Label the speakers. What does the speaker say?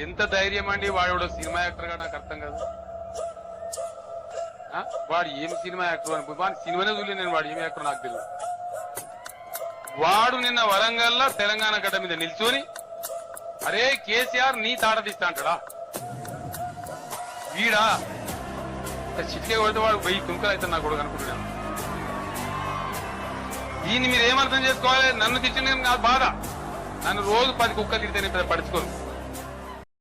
Speaker 1: ఎంత ధైర్యం అండి వాడు సినిమా యాక్టర్ గా నాకు అర్థం కాదు. వాడు ఏం సినిమా యాక్టర్ అని వాడు సినిమానే చూడలేదు నేను. వాడు ఏం యాక్టర్ నాకు తెలియదు. వాడు నిన్న వరంగల్లో తెలంగాణ గడ్డ మీద నిల్చొని అరే కేసీఆర్ నీ తాట తీస్తా అంటాడా? వీడా చిట్కే కొడితే వాడు 1000 తుంకలు అయితే నాకు కూడా అనుకుంటున్నాను. దీన్ని మీరు ఏమర్థం చేసుకోవాలి? నన్ను తిట్టిన నాకు బాధ. నన్ను రోజు 10 కుక్కలు తిడితే నేను పడుచుకోను.